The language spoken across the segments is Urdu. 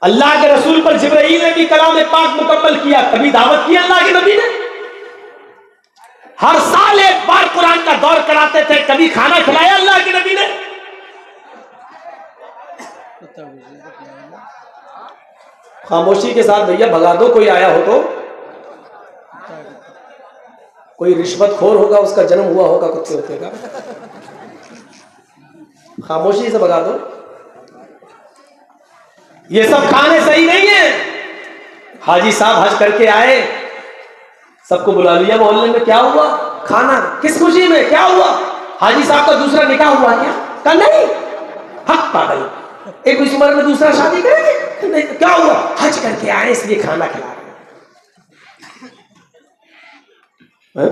اللہ کے رسول پر جبرائیل نے بھی کلام پاک مکمل کیا، کبھی دعوت کی اللہ کے نبی نے؟ ہر سال ایک بار قرآن کا دور کراتے تھے، کبھی کھانا کھلایا اللہ کے نبی نے؟ خاموشی کے ساتھ بھیا بھگا دو، کوئی آیا ہو تو، کوئی رشوت خور ہوگا، اس کا جنم ہوا ہوگا کتے ہوتے کا، خاموشی سے بھگا دو. یہ سب کھانے صحیح نہیں ہیں. حاجی صاحب حج کر کے آئے، سب کو بلا لیا محلے میں، کیا ہوا؟ کھانا. کس خوشی میں؟ کیا ہوا؟ حاجی صاحب کا دوسرا نکاح ہوا کیا؟ کہ نہیں. حق پاگل، ایک اس عمر میں دوسرا شادی کریں گے؟ کیا ہوا؟ حج کر کے آئے اس لیے کھانا کھلا رہے ہیں.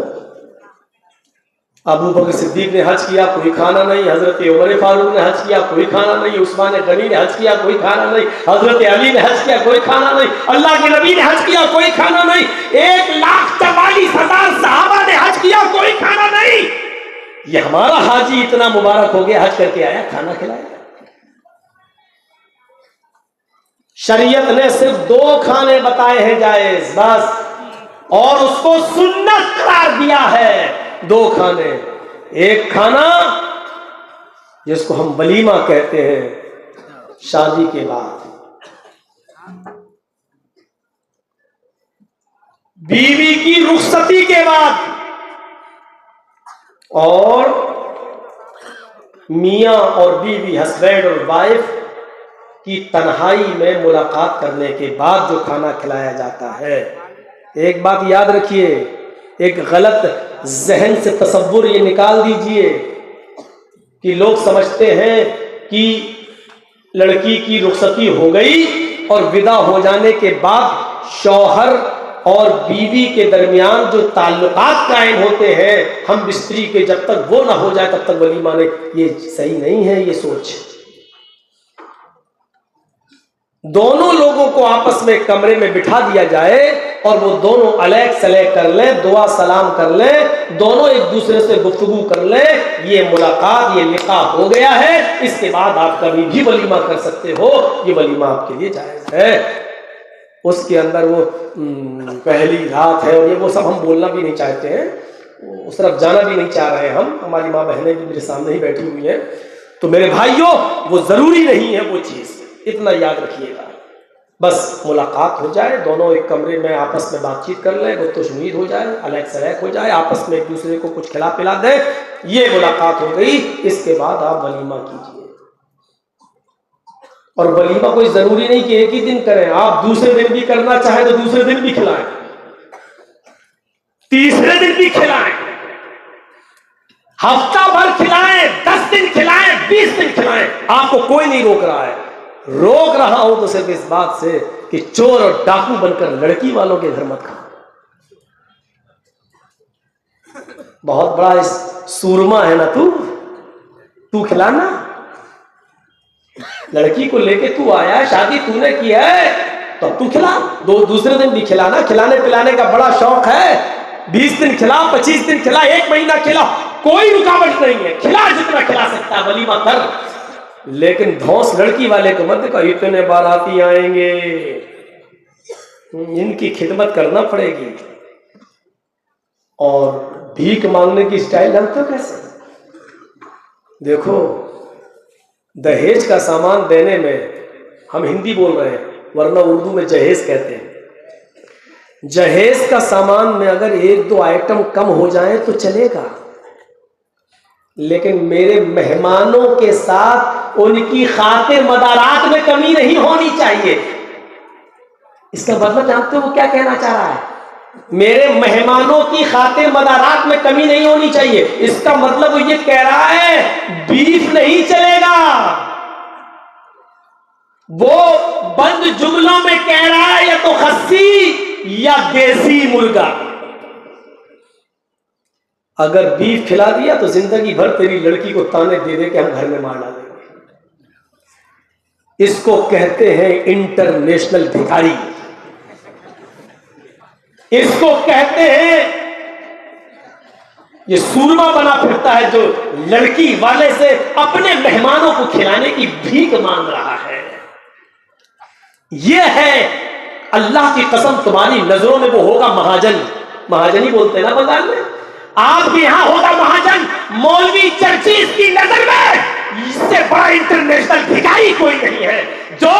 ابو بکر صدیق نے حج کیا، کوئی کھانا نہیں. حضرت عمر فاروق نے حج کیا، کوئی کھانا نہیں. عثمان غنی نے حج کیا، کوئی کھانا نہیں. حضرت علی نے حج کیا، کوئی کھانا نہیں. اللہ کے نبی نے حج کیا، کوئی کھانا نہیں. 1,44,000 صحابہ نے حج کیا، کوئی کھانا نہیں. یہ ہمارا حاجی اتنا مبارک ہو گیا، حج کر کے آیا، کھانا کھلایا. شریعت نے صرف 2 کھانے بتائے ہیں جائز بس، اور اس کو سنت قرار دیا ہے. 2 کھانے. ایک کھانا جس کو ہم ولیمہ کہتے ہیں شادی کے بعد، بیوی کی رخصتی کے بعد، اور میاں اور بیوی ہسبینڈ اور وائف کی تنہائی میں ملاقات کرنے کے بعد جو کھانا کھلایا جاتا ہے. ایک بات یاد رکھیے، ایک غلط ذہن سے تصور یہ نکال دیجئے کہ لوگ سمجھتے ہیں کہ لڑکی کی رخصتی ہو گئی اور ودا ہو جانے کے بعد شوہر اور بیوی کے درمیان جو تعلقات قائم ہوتے ہیں ہم بستری کے، جب تک وہ نہ ہو جائے تب تک ولیمہ نہیں. یہ صحیح نہیں ہے یہ سوچ. دونوں لوگوں کو آپس میں کمرے میں بٹھا دیا جائے اور وہ دونوں علیق سلیق کر لیں، دعا سلام کر لیں، دونوں ایک دوسرے سے گفتگو کر لیں، یہ ملاقات، یہ لقاء ہو گیا ہے. اس کے بعد آپ کبھی بھی ولیمہ کر سکتے ہو، یہ ولیمہ آپ کے لیے جائز ہے. اس کے اندر وہ پہلی رات ہے اور یہ وہ سب ہم بولنا بھی نہیں چاہتے ہیں، اس طرف جانا بھی نہیں چاہ رہے ہم. ہماری ماں بہنیں بھی میرے سامنے ہی بیٹھی ہوئی ہیں. تو میرے بھائیوں، وہ ضروری نہیں ہے وہ چیز، اتنا یاد رکھیے گا. بس ملاقات ہو جائے، دونوں ایک کمرے میں آپس میں بات چیت کر لیں، گفت و شنید ہو جائے، علیق سلیق ہو جائے، آپس میں ایک دوسرے کو کچھ کھلا پلا دیں، یہ ملاقات ہو گئی. اس کے بعد آپ ولیمہ کیجئے. اور ولیمہ کوئی ضروری نہیں کہ ایک ہی دن کریں، آپ دوسرے دن بھی کرنا چاہیں تو دوسرے دن بھی کھلائیں، تیسرے دن بھی کھلائیں، ہفتہ بھر کھلائیں، 10 دن کھلائیں، 20 دن کھلائیں، آپ کو کوئی نہیں روک رہا ہے. روک رہا ہوں تو صرف اس بات سے کہ چور اور ڈاکو بن کر لڑکی والوں کے گھر مت کھاؤ. بہت بڑا سورما ہے نا تو کھلانا. لڑکی کو لے کے تو آیا ہے، شادی تو نے کی ہے تو تو کھلا. دوسرے دن بھی کھلانا. کھلانے پلانے کا بڑا شوق ہے، 20 دن کھلا، 25 دن کھلا، 1 مہینہ کھلا، کوئی رکاوٹ نہیں ہے. کھلا جتنا کھلا سکتا ہے، ولیمہ کر. لیکن دھوس لڑکی والے کو مت کہو اتنے باراتی آئیں گے، ان کی خدمت کرنا پڑے گی. اور بھیک مانگنے کی سٹائل جانتے ہو کیسے؟ دیکھو، دہیج کا سامان دینے میں ہم ہندی بول رہے ہیں ورنہ اردو میں جہیز کہتے ہیں. جہیز کا سامان میں اگر 1-2 آئٹم کم ہو جائیں تو چلے گا، لیکن میرے مہمانوں کے ساتھ ان کی خاطر مدارات میں کمی نہیں ہونی چاہیے. اس کا مطلب جانتے ہو وہ کیا کہنا چاہ رہا ہے؟ میرے مہمانوں کی خاطر مدارات میں کمی نہیں ہونی چاہیے. اس کا مطلب وہ یہ کہہ رہا ہے بیف نہیں چلے گا. وہ بند جملوں میں کہہ رہا ہے یا تو خسی یا دیسی مرغا. اگر بیف کھلا دیا تو زندگی بھر تیری لڑکی کو تانے دے دے کہ ہم گھر میں مار ڈالیں گے. اس کو کہتے ہیں انٹرنیشنل بھکاری. اس کو کہتے ہیں یہ سورما بنا پھرتا ہے جو لڑکی والے سے اپنے مہمانوں کو کھلانے کی بھیک مانگ رہا ہے. یہ ہے اللہ کی قسم تمہاری نظروں میں وہ ہوگا مہاجن. مہاجن ہی بولتے ہیں نا بازار میں. آپ کے یہاں ہوگا مہاجن. مولوی چرچیز کی نظر میں اس سے بڑا انٹرنیشنل بھکاری کوئی نہیں ہے جو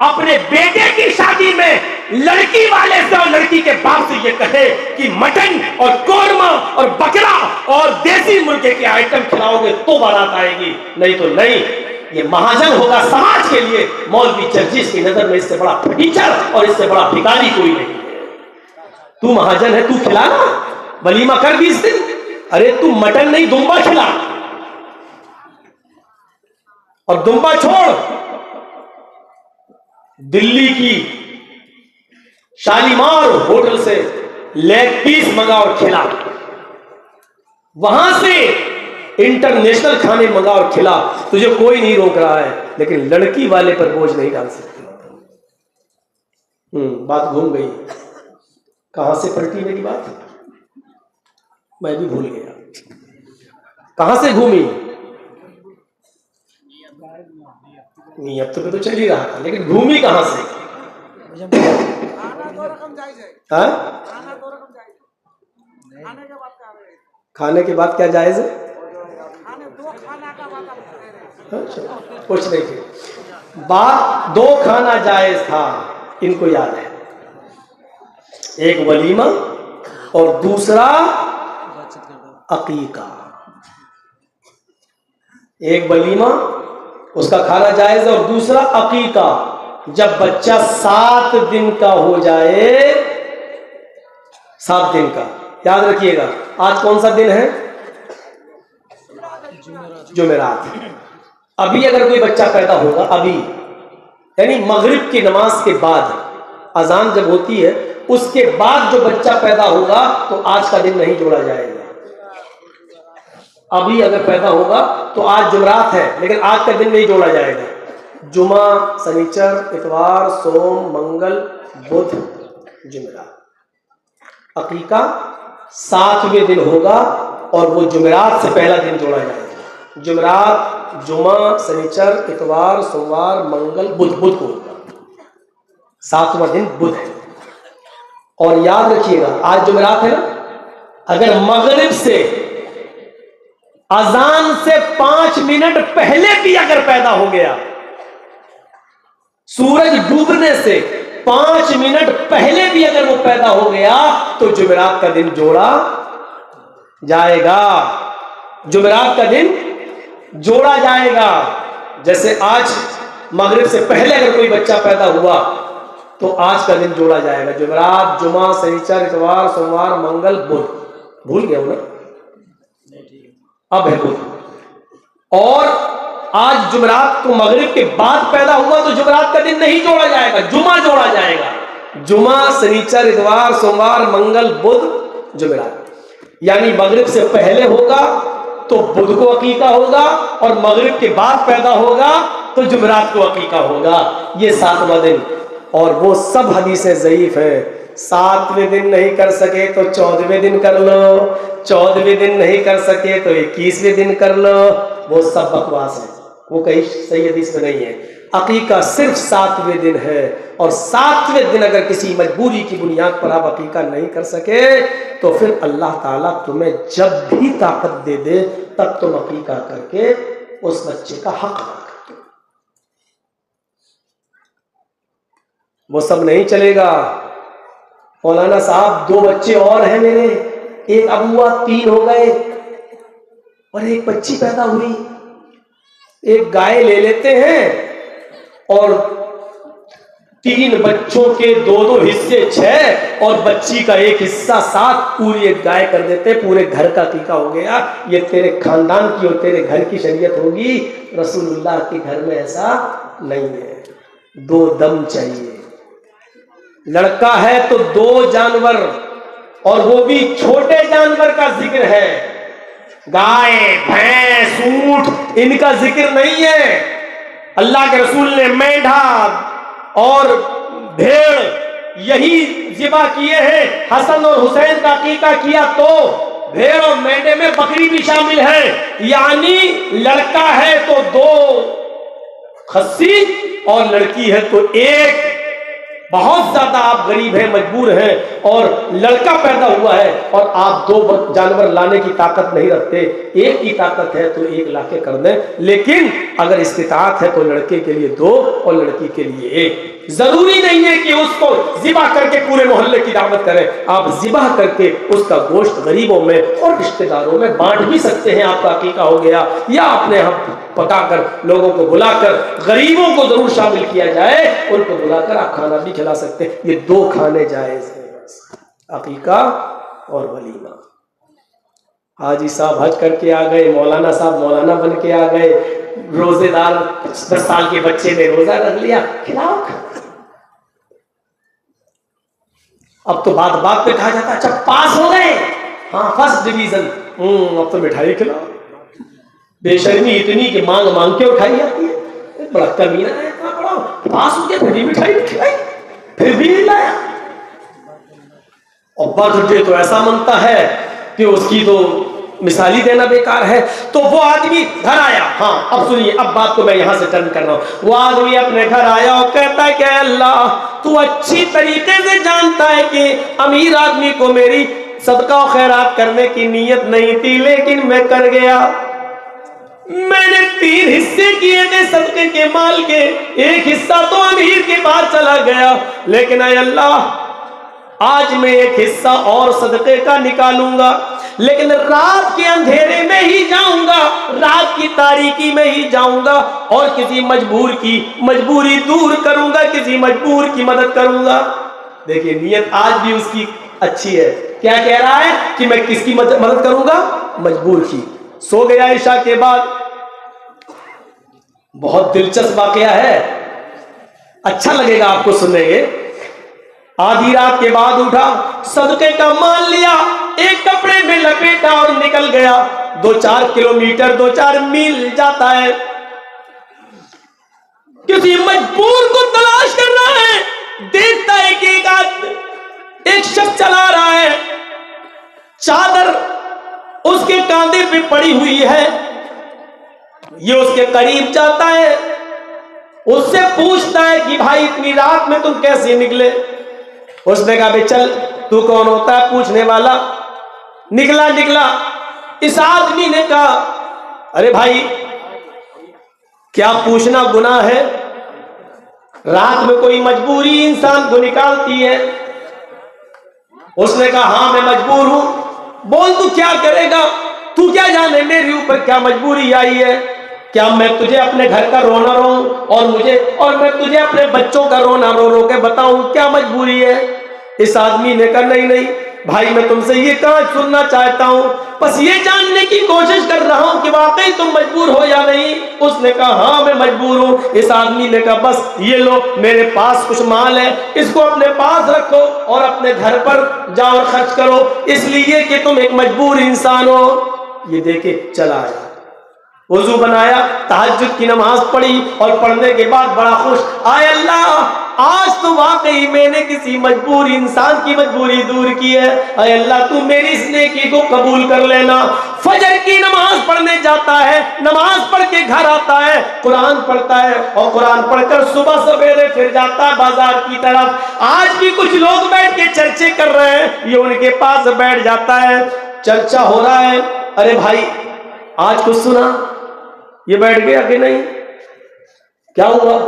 اپنے بیٹے کی شادی میں لڑکی والے سے اور لڑکی کے باپ سے یہ کہے کہ مٹن اور قورمہ اور بکرا اور دیسی مرغے کے آئٹم کھلاؤ گے تو بارات آئے گی, نہیں تو نہیں. یہ مہاجن ہوگا سماج کے لیے. مولوی چرچیز کی نظر میں اس سے بڑا ٹیچر اور اس سے بڑا بھکاری کوئی نہیں ہے. تو مہاجن ہے, تو کھلانا, ولیمہ کر 20 دن. ارے تو مٹن نہیں دمبا کھلا, اور دمبا چھوڑ, دلی کی شالیمار ہوٹل سے لیگ پیس منگا اور کھلا, وہاں سے انٹرنیشنل کھانے منگا اور کھلا. تجھے کوئی نہیں روک رہا ہے, لیکن لڑکی والے پر بوجھ نہیں ڈال سکتے. بات گھوم گئی. کہاں سے پلٹی میری بات, میں بھی بھول گیا. کہاں سے گھومی؟ نہیں اب تو چل ہی رہا تھا, لیکن گھومی کہاں سے؟ کھانے کے بعد کیا جائز ہے؟ کچھ نہیں تھی بات. 2 کھانا جائز تھا, ان کو یاد ہے. ایک ولیمہ اور دوسرا عقیقہ. ایک ولیمہ اس کا کھانا جائز ہے, اور دوسرا عقیقہ. جب بچہ 7 دن کا ہو جائے, 7 دن کا, یاد رکھیے گا. آج کون سا دن ہے؟ جمعرات. ابھی اگر کوئی بچہ پیدا ہوگا, ابھی یعنی مغرب کی نماز کے بعد, اذان جب ہوتی ہے اس کے بعد جو بچہ پیدا ہوگا تو آج کا دن نہیں جوڑا جائے گا. ابھی اگر پیدا ہوگا تو آج جمعرات ہے, لیکن آج کا دن نہیں جوڑا جائے گا. جمعہ, سنیچر, اتوار, سوم, منگل, بدھ, جمعرات. عقیقہ 7ویں دن ہوگا, اور وہ جمعرات سے پہلا دن جوڑا جائے گا. جمعرات, جمعہ, سنیچر, اتوار, سوموار, منگل, بدھ کو ہوگا. 7واں دن بدھ ہے. اور یاد رکھیے گا آج جمعرات ہے نا, اگر مغرب سے اذان سے 5 منٹ پہلے بھی اگر پیدا ہو گیا, سورج ڈوبنے سے 5 منٹ پہلے بھی اگر وہ پیدا ہو گیا, تو جمعرات کا دن جوڑا جائے گا. جمعرات کا دن جوڑا جائے گا. جیسے آج مغرب سے پہلے اگر کوئی بچہ پیدا ہوا تو آج کا دن جوڑا جائے گا. جمعرات, جمعہ, سنیچر, اتوار, سوموار, منگل, بدھ. بھول گیا ہوں نا, اب ہے بدھ. اور آج جمعرات کو مغرب کے بعد پیدا ہوا تو جمعرات کا دن نہیں جوڑا جائے گا, جمعہ جوڑا جائے گا. جمعہ, سنیچر, اتوار, سوموار, منگل, بدھ, جمعرات. یعنی مغرب سے پہلے ہوگا تو بدھ کو عقیقہ ہوگا, اور مغرب کے بعد پیدا ہوگا تو جمعرات کو عقیقہ ہوگا. یہ 7واں دن. اور وہ سب حدیثیں ضعیف ہیں. 7ویں دن نہیں کر سکے تو 14ویں دن کر لو, 14ویں دن نہیں کر سکے تو 21ویں دن کر لو. وہ سب بکواس ہے, وہ کہیں صحیح حدیث میں نہیں ہے. عقیقہ صرف 7ویں دن ہے, اور 7ویں دن اگر کسی مجبوری کی بنیاد پر آپ عقیقہ نہیں کر سکے تو پھر اللہ تعالیٰ تمہیں جب بھی طاقت دے دے تب تم عقیقہ کر کے اس بچے کا حق ادا کر دو. وہ سب نہیں چلے گا. مولانا صاحب 2 بچے اور ہیں میرے, ایک اب ہوا, 3 ہو گئے, اور ایک بچی پیدا ہوئی. ایک گائے لے لیتے ہیں اور 3 بچوں کے 2 حصے 6, اور بچی کا ایک حصہ 7, پوری ایک گائے کر دیتے, پورے گھر کا عقیقہ ہو گیا. یہ تیرے خاندان کی اور تیرے گھر کی شریعت ہوگی. رسول اللہ کے گھر میں ایسا نہیں ہے. 2 دم چاہیے. لڑکا ہے تو 2 جانور, اور وہ بھی چھوٹے جانور کا ذکر ہے. گائے, بھینس, اونٹ, ان کا ذکر نہیں ہے. اللہ کے رسول نے مینڈھا اور بھیڑ یہی ذبح کیے ہیں. حسن اور حسین کا عقیقہ کیا تو بھیڑ اور مینڈے میں بکری بھی شامل ہے. یعنی لڑکا ہے تو 2 خصی اور لڑکی ہے تو ایک، بہت زیادہ آپ غریب ہیں، مجبور ہیں، اور لڑکا پیدا ہوا ہے اور آپ دو جانور لانے کی طاقت نہیں رکھتے، ایک کی طاقت ہے تو ایک لا کے کر دیں، لیکن اگر استطاعت ہے تو لڑکے کے لیے دو اور لڑکی کے لیے ایک۔ ضروری نہیں ہے کہ اس کو ذبح کر کے پورے محلے کی دعوت کریں، آپ ذبح کر کے اس کا گوشت غریبوں میں اور رشتہ داروں میں بانٹ بھی سکتے ہیں، آپ کا عقیقہ ہو گیا، یا اپنے یہاں پکا کر لوگوں کو بلا کر، غریبوں کو ضرور شامل کیا جائے، ان کو بلا کر آپ کھانا بھی کھلا سکتے ہیں، یہ دو کھانے جائز ہیں بس، عقیقہ اور ولیمہ۔ حاجی صاحب حج کر کے آ گئے، مولانا صاحب مولانا بن کے آ گئے، روزے دار 10 سال کے بچے نے روزہ رکھ لیا، کھلاؤ۔ اب تو بات بات پہ کہا جاتا ہے اچھا پاس ہو گئے، ہاں فرسٹ ڈویژن، اب تو مٹھائی کھلاؤ۔ بے شرمی اتنی کہ مانگ مانگ کے اٹھائی جاتی ہے، بڑا کمینہ ہے، اتنا بڑا پاس ہو گیا پھر بھی مٹھائی نہیں کھلائی، پھر بھی نہیں لایا۔ اور برتھ ڈے تو ایسا منتا ہے کہ اس کی تو مثالی دینا بیکار ہے۔ تو وہ آدمی گھر آیا، ہاں اب سنیے، اب بات کو میں یہاں سے ٹرن کر رہا ہوں۔ وہ آدمی اپنے گھر آیا اور کہتا ہے کہ اللہ تو اچھی طریقے سے جانتا ہے کہ امیر آدمی کو میری صدقہ و خیرات کرنے کی نیت نہیں تھی، لیکن میں کر گیا، میں نے 3 حصے کیے تھے صدقے کے مال کے، ایک حصہ تو امیر کے پاس چلا گیا، لیکن اے اللہ آج میں ایک حصہ اور صدقے کا نکالوں گا، لیکن رات کے اندھیرے میں ہی جاؤں گا، رات کی تاریکی میں ہی جاؤں گا اور کسی مجبور کی مجبوری دور کروں گا، کسی مجبور کی مدد کروں گا۔ دیکھیے نیت آج بھی اس کی اچھی ہے، کیا کہہ رہا ہے کہ میں کس کی مدد کروں گا؟ مجبور کی۔ سو گیا عشاء کے بعد، بہت دلچسپ واقعہ ہے، اچھا لگے گا آپ کو سنیں گے۔ آدھی رات کے بعد اٹھا، صدقے کا مال لیا، ایک کپڑے میں لپیٹا اور نکل گیا۔ 2-4 کلومیٹر 2-4 میل جاتا ہے، کسی مجبور کو تلاش کر رہا ہے، دیکھتا ہے کہ ایک شخص چلا رہا ہے، چادر اس کے کاندھے پہ پڑی ہوئی ہے، یہ اس کے قریب جاتا ہے، اس سے پوچھتا ہے کہ بھائی اتنی رات میں تم کیسے نکلے؟ اس نے کہا بھائی چل تو کون ہوتا ہے پوچھنے والا؟ نکلا۔ اس آدمی نے کہا ارے بھائی کیا پوچھنا گناہ ہے؟ رات میں کوئی مجبوری انسان کو نکالتی ہے۔ اس نے کہا ہاں میں مجبور ہوں۔ بول تو کیا کرے گا؟ تو کیا جانے میرے اوپر کیا مجبوری آئی ہے؟ کیا میں تجھے اپنے گھر کا رونا رو اور میں تجھے اپنے بچوں کا رونا رو کے بتاؤں کیا مجبوری ہے؟ اس آدمی نے کہا نہیں بھائی میں تم سے یہ کہاں سننا چاہتا ہوں، بس یہ جاننے کی کوشش کر رہا ہوں کہ واقعی تم مجبور ہو یا نہیں۔ اس نے کہا ہاں میں مجبور ہوں۔ اس آدمی نے کہا بس یہ لو میرے پاس کچھ مال ہے، اس کو اپنے پاس رکھو اور اپنے گھر پر جاؤ اور خرچ کرو، اس لیے کہ تم ایک مجبور انسان ہو۔ یہ دیکھے چلا آیا، وضو بنایا، تہجد کی نماز پڑھی اور پڑھنے کے بعد بڑا خوش، آئے اللہ آج تو واقعی میں نے کسی مجبور انسان کی مجبوری دور کی ہے، اے اللہ تو میری اس نیکی کو قبول کر لینا۔ فجر کی نماز پڑھنے جاتا ہے، نماز پڑھ کے گھر آتا ہے، قرآن پڑھتا ہے اور قرآن پڑھ کر صبح سویرے پھر جاتا ہے بازار کی طرف۔ آج بھی کچھ لوگ بیٹھ کے چرچے کر رہے ہیں، یہ ان کے پاس بیٹھ جاتا ہے، چرچا ہو رہا ہے، ارے بھائی آج کچھ سنا؟ یہ بیٹھ گیا کہ نہیں؟ کیا ہوا؟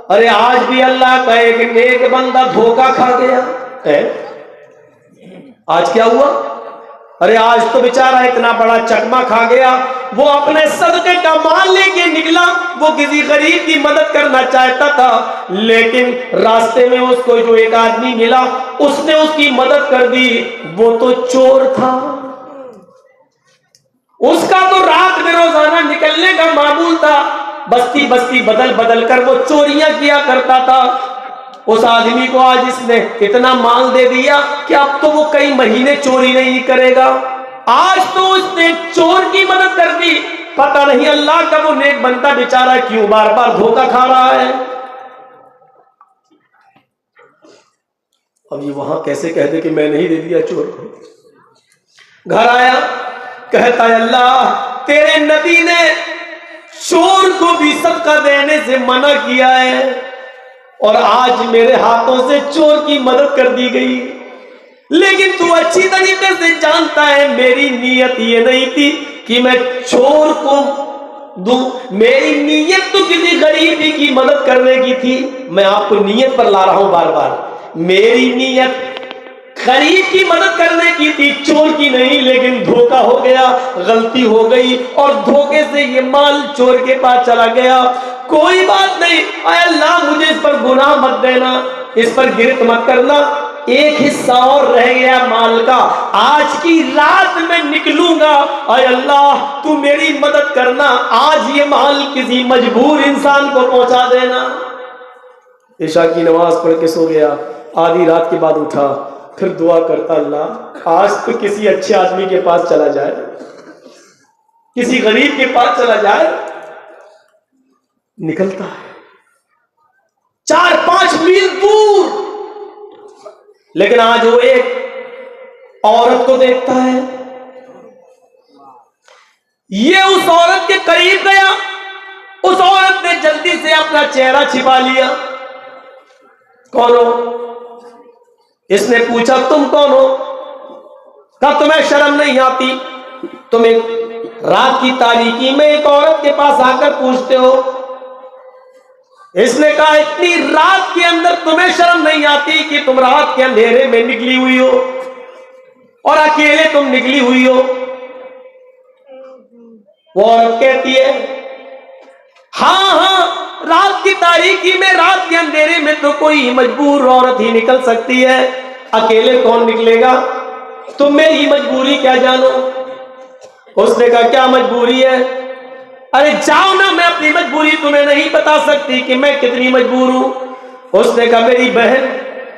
ارے آج بھی اللہ کا ایک نیک بندہ دھوکا کھا گیا۔ آج کیا ہوا؟ ارے آج تو بیچارہ اتنا بڑا چکما کھا گیا، وہ اپنے صدقے کا مال لے کے نکلا، وہ کسی غریب کی مدد کرنا چاہتا تھا، لیکن راستے میں اس کو جو ایک آدمی ملا اس نے اس کی مدد کر دی، وہ تو چور تھا۔ اس کا تو رات میں روزانہ نکلنے کا معمول تھا، بستی بستی بدل بدل کر وہ چوریاں کیا کرتا تھا۔ اس آدمی کو آج اس نے اتنا مال دے دیا کہ اب تو وہ کئی مہینے چوری نہیں کرے گا۔ آج تو اس نے چور کی مدد کر دی، پتہ نہیں اللہ کا وہ نیک بندہ بیچارہ کیوں بار بار دھوکا کھا رہا ہے۔ اب یہ وہاں کیسے کہہ دے کہ میں نہیں دے دیا چور کو؟ گھر آیا، کہتا ہے اللہ تیرے نبی نے چور کو بھی صدقہ دینے سے منع کیا ہے، اور آج میرے ہاتھوں سے چور کی مدد کر دی گئی، لیکن تو اچھی طریقے سے جانتا ہے میری نیت یہ نہیں تھی کہ میں چور کو دوں، میری نیت تو کسی غریبی کی مدد کرنے کی تھی۔ میں آپ کو نیت پر لا رہا ہوں بار بار، میری نیت غریب کی مدد کرنے کی تھی، چور کی نہیں، لیکن دھوکہ ہو گیا، غلطی ہو گئی، اور دھوکے سے یہ مال چور کے پاس چلا گیا۔ کوئی بات نہیں، اے اللہ مجھے اس پر گناہ مت دینا، اس پر گرفت مت کرنا، ایک حصہ اور رہ گیا مال کا، آج کی رات میں نکلوں گا، اے اللہ تو میری مدد کرنا، آج یہ مال کسی مجبور انسان کو پہنچا دینا۔ عشاء کی نماز پڑھ کے سو گیا، آدھی رات کے بعد اٹھا، پھر دعا کرتا اللہ آج تو کسی اچھے آدمی کے پاس چلا جائے، کسی غریب کے پاس چلا جائے۔ نکلتا ہے 4-5 میل دور، لیکن آج وہ ایک عورت کو دیکھتا ہے، یہ اس عورت کے قریب گیا، اس عورت نے جلدی سے اپنا چہرہ چھپا لیا۔ کون ہو؟ اس نے پوچھا تم کون ہو؟ کہا تمہیں شرم نہیں آتی، تم ایک رات کی تاریکی میں ایک عورت کے پاس آ کر پوچھتے ہو؟ اس نے کہا اتنی رات کے اندر تمہیں شرم نہیں آتی کہ تم رات کے اندھیرے میں نکلی ہوئی ہو اور اکیلے تم نکلی ہوئی ہو؟ وہ عورت کہتی ہے ہاں رات کی تاریکی میں، رات کے اندھیرے میں تو کوئی مجبور عورت ہی نکل سکتی ہے، اکیلے کون نکلے گا؟ تم میری مجبوری کیا جانو؟ اس نے کہا کیا مجبوری ہے؟ ارے جاؤ نا، میں اپنی مجبوری تمہیں نہیں بتا سکتی کہ میں کتنی مجبور ہوں۔ اس نے کہا میری بہن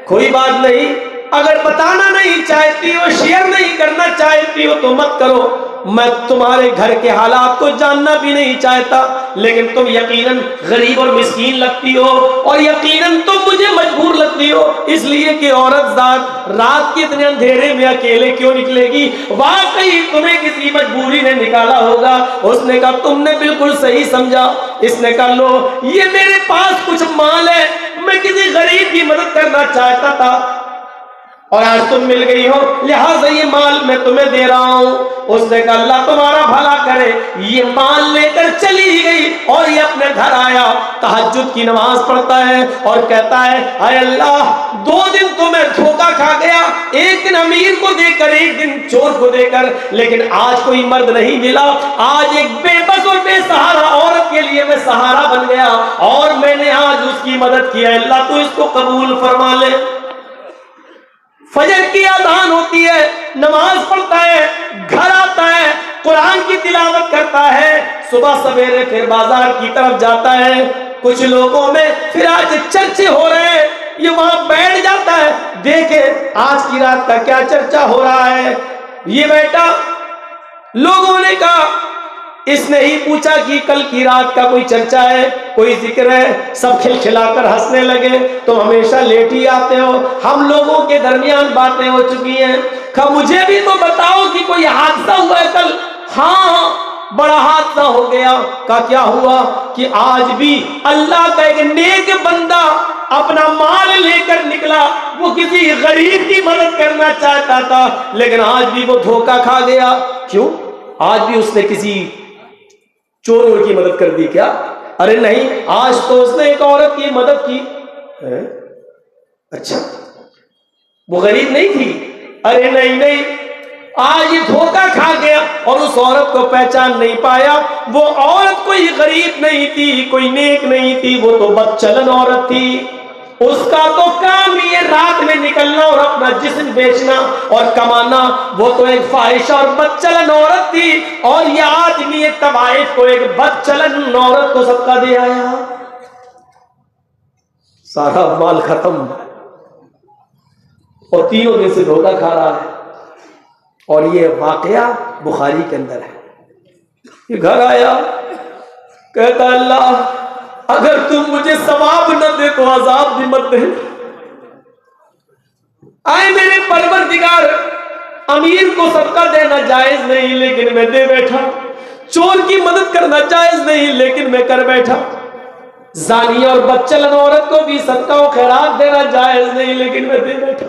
کوئی بات نہیں، اگر بتانا نہیں چاہتی ہو، شیئر نہیں کرنا چاہتی ہو تو مت کرو، میں تمہارے گھر کے حالات کو جاننا بھی نہیں چاہتا، لیکن تم یقیناً غریب اور مسکین لگتی ہو، اور یقیناً تم مجھے مجبور لگتی ہو، اس لیے کہ عورت ذات رات کے اتنے اندھیرے میں اکیلے کیوں نکلے گی؟ واقعی تمہیں کسی مجبوری نے نکالا ہوگا۔ اس نے کہا تم نے بالکل صحیح سمجھا۔ اس نے کہا لو یہ میرے پاس کچھ مال ہے، میں کسی غریب کی مدد کرنا چاہتا تھا اور آج تم مل گئی ہو، لہٰذا یہ مال میں تمہیں دے رہا ہوں۔ اس نے کہا اللہ تمہارا بھلا کرے۔ یہ مال لے کر چلی گئی اور یہ اپنے گھر آیا، تہجد کی نماز پڑھتا ہے اور کہتا ہے اے اللہ 2 دن تو میں دھوکہ کھا گیا، ایک دن امیر کو دے کر، ایک دن چور کو دے کر، لیکن آج کوئی مرد نہیں ملا، آج ایک بے بس اور بے سہارا عورت کے لیے میں سہارا بن گیا اور میں نے آج اس کی مدد کی ہے، اللہ تو اس کو قبول فرما لے۔ فجر کی اذان ہوتی ہے، نماز پڑھتا ہے، گھر آتا ہے، قرآن کی تلاوت کرتا ہے، صبح سویرے پھر بازار کی طرف جاتا ہے، کچھ لوگوں میں پھر آج چرچے ہو رہے ہیں، یہ وہاں بیٹھ جاتا ہے، دیکھے آج کی رات کا کیا چرچا ہو رہا ہے، یہ بیٹا۔ لوگوں نے کہا اس نے ہی پوچھا کہ کل کی رات کا کوئی چرچا ہے، کوئی ذکر ہے، سب کھلکھلا کر ہنسنے لگے، تم ہمیشہ لیٹ ہی آتے ہو، ہم لوگوں کے درمیان باتیں ہو چکی ہیں، کہا مجھے بھی تو بتاؤ کہ کوئی حادثہ ہوا ہے کل؟ ہاں بڑا حادثہ ہو گیا۔ کہا کیا ہوا؟ کہ آج بھی اللہ کا ایک نیک بندہ اپنا مال لے کر نکلا، وہ کسی غریب کی مدد کرنا چاہتا تھا، لیکن آج بھی وہ دھوکہ کھا گیا۔ کیوں؟ آج بھی اس نے کسی چور کی مدد کر دی کیا؟ ارے نہیں، آج تو اس نے ایک عورت کی مدد کی۔ اچھا وہ غریب نہیں تھی؟ ارے نہیں، آج یہ دھوکہ کھا گیا اور اس عورت کو پہچان نہیں پایا۔ وہ عورت کوئی غریب نہیں تھی، کوئی نیک نہیں تھی، وہ تو بد چلن عورت تھی، اس کا تو کام یہ رات میں نکلنا اور اپنا جسم بیچنا اور کمانا، وہ تو ایک فاحشہ اور بد چلن عورت تھی، اور یہ آدمی ایک طوائف کو ایک بد چلن عورت کو صدقہ دے آیا، سارا مال ختم، اور 3 دن سے دھوکہ کھا رہا ہے۔ اور یہ واقعہ بخاری کے اندر ہے۔ یہ گھر آیا، کہتا اللہ اگر تم مجھے ثواب نہ دے تو عذاب بھی مت دے۔ آئے میرے پروردگار، امیر کو صدقہ دینا جائز نہیں، لیکن میں دے بیٹھا، چور کی مدد کرنا جائز نہیں لیکن میں کر بیٹھا، زانی اور بدچلن عورت کو بھی صدقہ و خیرات دینا جائز نہیں لیکن میں دے بیٹھا،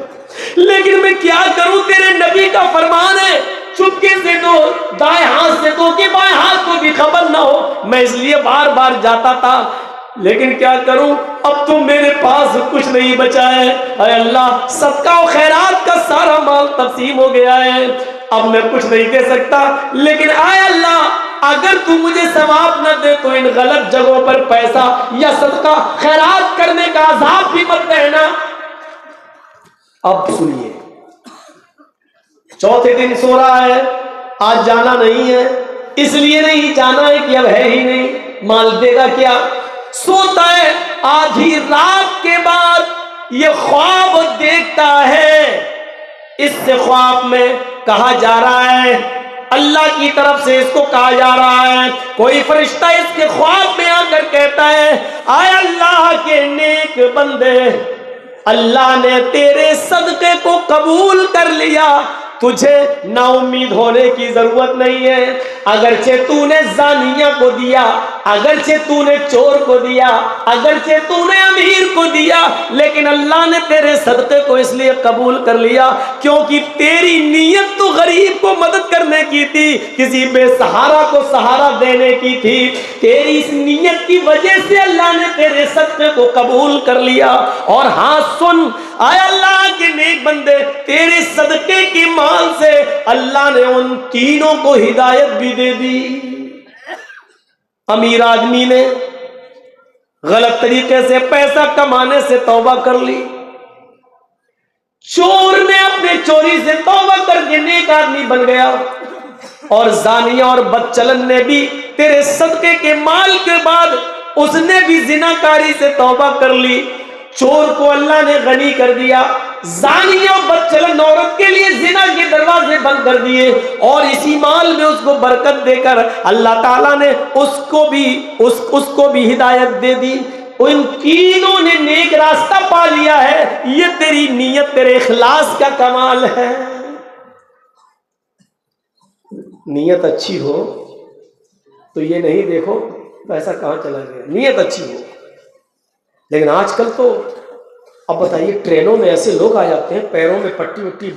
لیکن میں کیا کروں؟ تیرے نبی کا فرمان ہے چپکے سے دو، دائیں ہاتھ سے دو کہ بائیں ہاتھ کو بھی خبر نہ ہو، میں اس لیے بار بار جاتا تھا، لیکن کیا کروں؟ اب تو میرے پاس کچھ نہیں بچا ہے، اے اللہ صدقہ و خیرات کا سارا مال تقسیم ہو گیا ہے، اب میں کچھ نہیں دے سکتا، لیکن اے اللہ اگر تو مجھے ثواب نہ دے تو ان غلط جگہوں پر پیسہ یا صدقہ خیرات کرنے کا عذاب بھی مت دینا۔ اب سنیے، چوتھے دن سو رہا ہے، آج جانا نہیں ہے، اس لیے نہیں جانا ہے کہ اب ہے ہی نہیں، مال دے گا کیا؟ سوتا ہے، آدھی رات کے بعد یہ خواب دیکھتا ہے، اس سے خواب میں کہا جا رہا ہے، اللہ کی طرف سے اس کو کہا جا رہا ہے، کوئی فرشتہ اس کے خواب میں آ کر کہتا ہے اے اللہ کے نیک بندے، اللہ نے تیرے صدقے کو قبول کر لیا، تجھے نا امید ہونے کی ضرورت نہیں ہے، اگرچہ تو نے زانیہ کو دیا، اگرچہ تو نے چور کو دیا، اگرچہ تو نے امیر کو دیا، لیکن اللہ نے تیرے صدقے کو اس لیے قبول کر لیا کیونکہ تیری نیت تو غریب کو مدد کرنے کی تھی، کسی بے سہارا کو سہارا دینے کی تھی، تیری اس نیت کی وجہ سے اللہ نے تیرے صدقے کو قبول کر لیا۔ اور ہاں سن اے اللہ کے نیک بندے، تیرے صدقے کے مال سے اللہ نے ان تینوں کو ہدایت بھی دے دی۔ امیر آدمی نے غلط طریقے سے پیسہ کمانے سے توبہ کر لی، چور نے اپنے چوری سے توبہ کر کے نیک آدمی بن گیا، اور زانیہ اور بدچلن نے بھی تیرے صدقے کے مال کے بعد اس نے بھی زناکاری سے توبہ کر لی، چور کو اللہ نے غنی کر دیا، زانیہ اور بدچلن عورت کے لیے زنا کے دروازے بند کر دیے، اور اسی مال میں اس کو برکت دے کر اللہ تعالیٰ نے اس کو بھی ہدایت دے دی۔ ان تینوں نے نیک راستہ پا لیا ہے، یہ تیری نیت، تیرے اخلاص کا کمال ہے۔ نیت اچھی ہو تو یہ نہیں دیکھو پیسہ کہاں چلا گیا، نیت اچھی ہو۔ لیکن آج کل تو اب بتائیے ٹرینوں میں ایسے لوگ آ جاتے ہیں پیروں میں پٹی وٹی